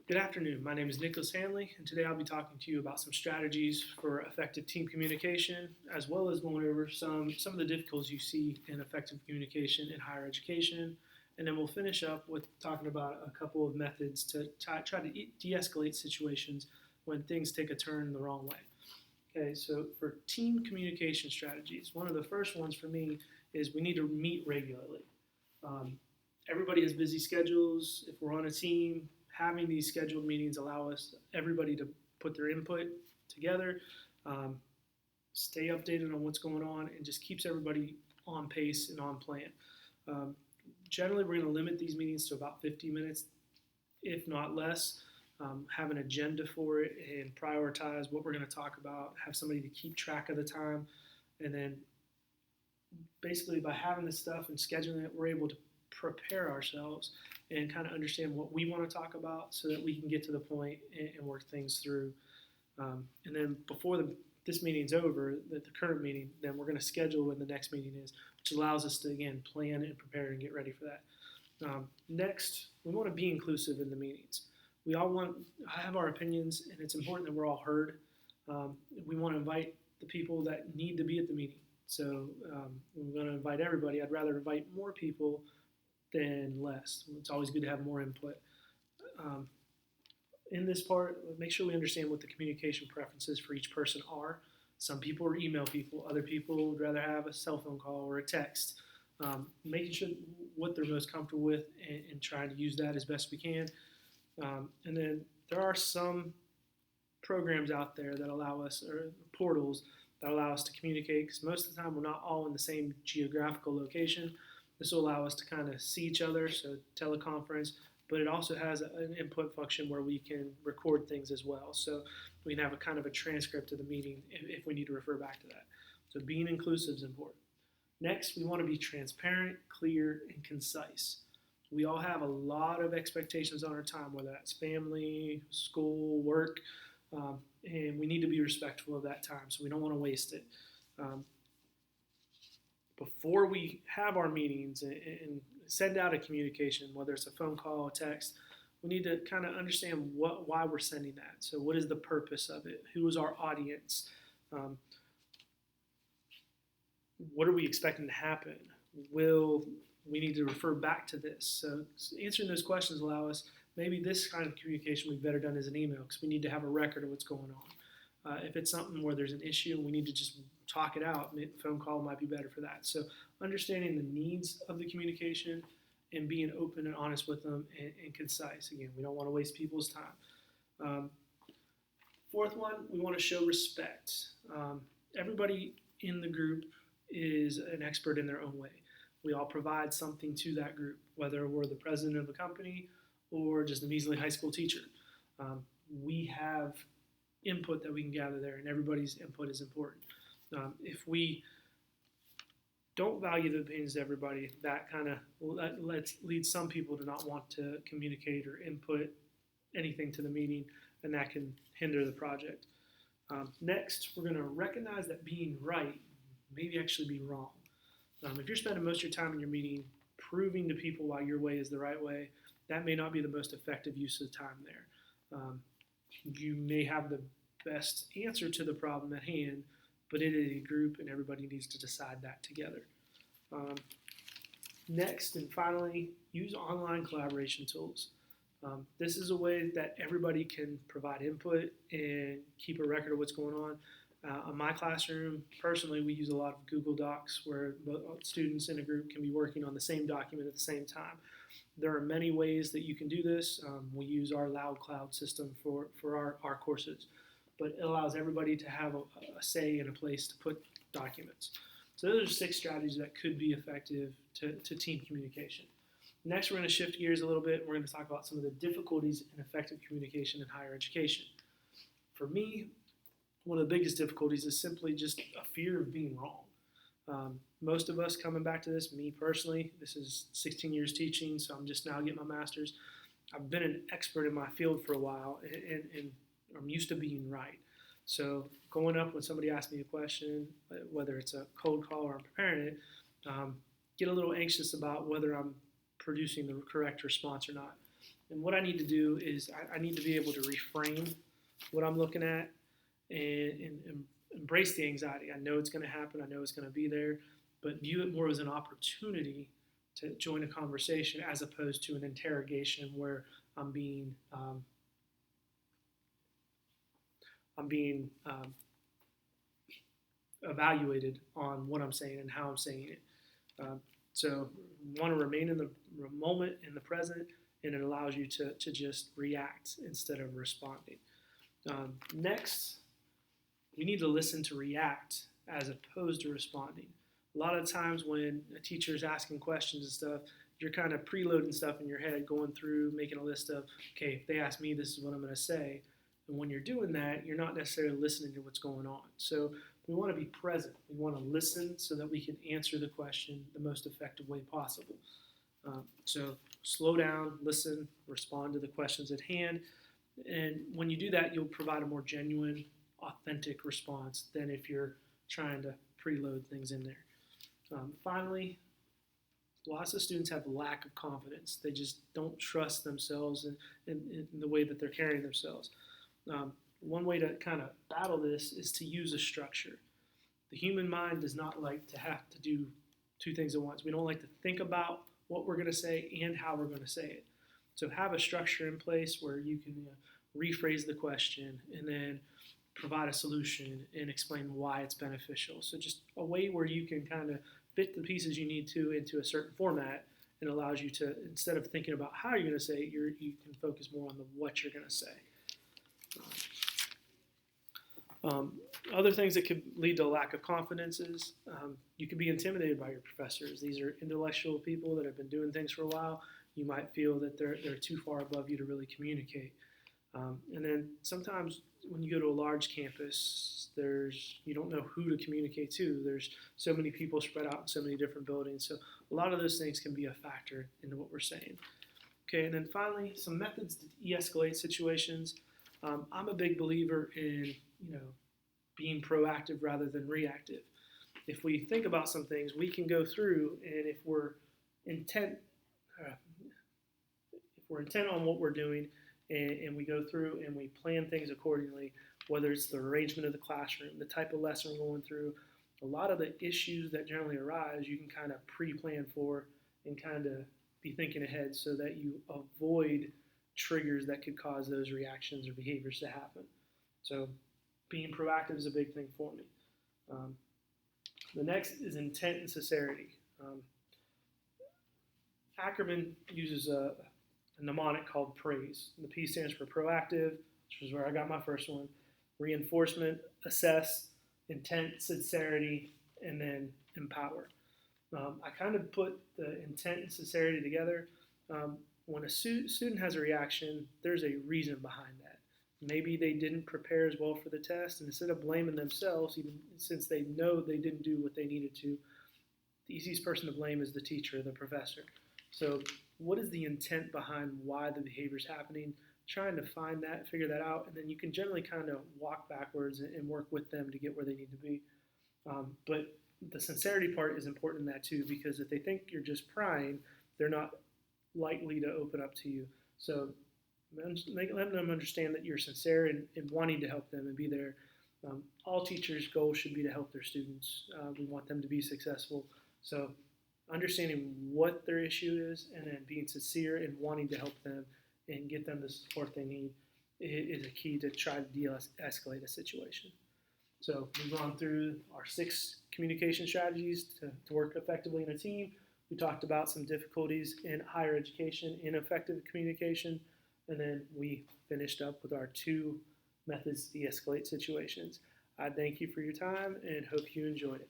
Good afternoon. My name is Nicholas Hanle, and today I'll be talking to you about some strategies for effective team communication, as well as going over some of the difficulties you see in effective communication in higher education. And then we'll finish up with talking about a couple of methods to try to de-escalate situations when things take a turn the wrong way. Okay, so for team communication strategies, one of the first ones for me is we need to meet regularly. Um, Everybody has busy schedules. If we're on a team, having these scheduled meetings allow us everybody to put their input together, um, stay updated on what's going on, and just keeps everybody on pace and on plan. Um, Generally, we're going to limit these meetings to about 50 minutes, if not less. Have an agenda for it and prioritize what we're going to talk about. Have somebody to keep track of the time, and then basically by having this stuff and scheduling it, we're able to prepare ourselves and kind of understand what we want to talk about so that we can get to the point and work things through. And then before this meeting's over, the current meeting, then we're going to schedule when the next meeting is, which allows us to, again, plan and prepare and get ready for that. Next, we want to be inclusive in the meetings. We all want to have our opinions, and it's important that we're all heard. We want to invite the people that need to be at the meeting. So we're going to invite everybody. I'd rather invite more people than less. It's always good to have more input. Um, in this part, make sure we understand what the communication preferences for each person are. Some people are email people. Other people would rather have a cell phone call or a text. Making sure what they're most comfortable with and trying to use that as best we can. And then there are some programs out there that allow us, or portals that allow us to communicate, because most of the time we're not all in the same geographical location. This will allow us to kind of see each other, so teleconference, but it also has an input function where we can record things as well. So we can have a kind of a transcript of the meeting if we need to refer back to that. So being inclusive is important. Next, we want to be transparent, clear, and concise. We all have a lot of expectations on our time, whether that's family, school, work, and we need to be respectful of that time, so we don't want to waste it. Before we have our meetings and send out a communication, whether it's a phone call, a text, we need to kind of understand why we're sending that. So what is the purpose of it? Who is our audience? What are we expecting to happen? Will we need to refer back to this? So answering those questions allow us, maybe this kind of communication we've better done as an email because we need to have a record of what's going on. If it's something where there's an issue and we need to just talk it out, phone call might be better for that. So understanding the needs of the communication and being open and honest with them and concise. Again, we don't want to waste people's time. Fourth one, we want to show respect. Everybody in the group is an expert in their own way. We all provide something to that group, whether we're the president of a company or just a measly high school teacher. We have input that we can gather there, and everybody's input is important. If we don't value the opinions of everybody, that kind of leads some people to not want to communicate or input anything to the meeting, and that can hinder the project. Next, we're going to recognize that being right may actually be wrong. If you're spending most of your time in your meeting proving to people why your way is the right way, that may not be the most effective use of time there. You may have the best answer to the problem at hand, but it is a group and everybody needs to decide that together. Next and finally, use online collaboration tools. This is a way that everybody can provide input and keep a record of what's going on. In my classroom, personally, we use a lot of Google Docs where students in a group can be working on the same document at the same time. There are many ways that you can do this. We use our Loud Cloud system for our courses, but it allows everybody to have a say and a place to put documents. So those are 6 strategies that could be effective to team communication. Next, we're going to shift gears a little bit. We're going to talk about some of the difficulties in effective communication in higher education. For me, one of the biggest difficulties is simply just a fear of being wrong. Most of us coming back to this, me personally, this is 16 years teaching, so I'm just now getting my master's. I've been an expert in my field for a while, and I'm used to being right. So going up when somebody asks me a question, whether it's a cold call or I'm preparing it, get a little anxious about whether I'm producing the correct response or not. And what I need to do is I need to be able to reframe what I'm looking at and embrace the anxiety. I know it's going to happen. I know it's going to be there, but view it more as an opportunity to join a conversation as opposed to an interrogation where I'm being evaluated on what I'm saying and how I'm saying it. So want to remain in the moment, in the present, and it allows you to just react instead of responding. Next, we need to listen to react as opposed to responding. A lot of times when a teacher is asking questions and stuff, you're kind of preloading stuff in your head, going through, making a list of, okay, if they ask me, this is what I'm going to say. And when you're doing that, you're not necessarily listening to what's going on. So we want to be present. We want to listen so that we can answer the question the most effective way possible. So slow down, listen, respond to the questions at hand. And when you do that, you'll provide a more genuine, authentic response than if you're trying to preload things in there. Finally, lots of students have lack of confidence. They just don't trust themselves in the way that they're carrying themselves. One way to kind of battle this is to use a structure. The human mind does not like to have to do two things at once. We don't like to think about what we're going to say and how we're going to say it. So have a structure in place where you can rephrase the question and then provide a solution and explain why it's beneficial. So just a way where you can kind of fit the pieces you need to into a certain format and allows you to, instead of thinking about how you're going to say it, you can focus more on the what you're going to say. Other things that could lead to a lack of confidence is you could be intimidated by your professors. These are intellectual people that have been doing things for a while. You might feel that they're too far above you to really communicate. And then sometimes when you go to a large campus, you don't know who to communicate to. There's so many people spread out in so many different buildings. So a lot of those things can be a factor into what we're saying. Okay, and then finally, some methods to de-escalate situations. I'm a big believer in, being proactive rather than reactive. If we think about some things, we can go through, and if we're intent on what we're doing, and we go through and we plan things accordingly, whether it's the arrangement of the classroom, the type of lesson we're going through, a lot of the issues that generally arise, you can kind of pre-plan for and kind of be thinking ahead so that you avoid triggers that could cause those reactions or behaviors to happen. So being proactive is a big thing for me. The next is intent and sincerity. Ackerman uses a mnemonic called PRAISE. The P stands for proactive, which is where I got my first one, reinforcement, assess, intent, sincerity, and then empower. I kind of put the intent and sincerity together. When a student has a reaction, there's a reason behind that. Maybe they didn't prepare as well for the test, and instead of blaming themselves, even since they know they didn't do what they needed to, the easiest person to blame is the teacher, the professor. So what is the intent behind why the behavior is happening? Trying to find that, figure that out, and then you can generally kind of walk backwards and work with them to get where they need to be. But the sincerity part is important in that too, because if they think you're just prying, they're not likely to open up to you. So let them understand that you're sincere and wanting to help them and be there. All teachers' goal should be to help their students. We want them to be successful. So understanding what their issue is and then being sincere and wanting to help them and get them the support they need is a key to try to de-escalate a situation. So we've gone through our 6 communication strategies to work effectively in a team. We talked about some difficulties in higher education, ineffective communication, and then we finished up with our 2 methods to de-escalate situations. I thank you for your time and hope you enjoyed it.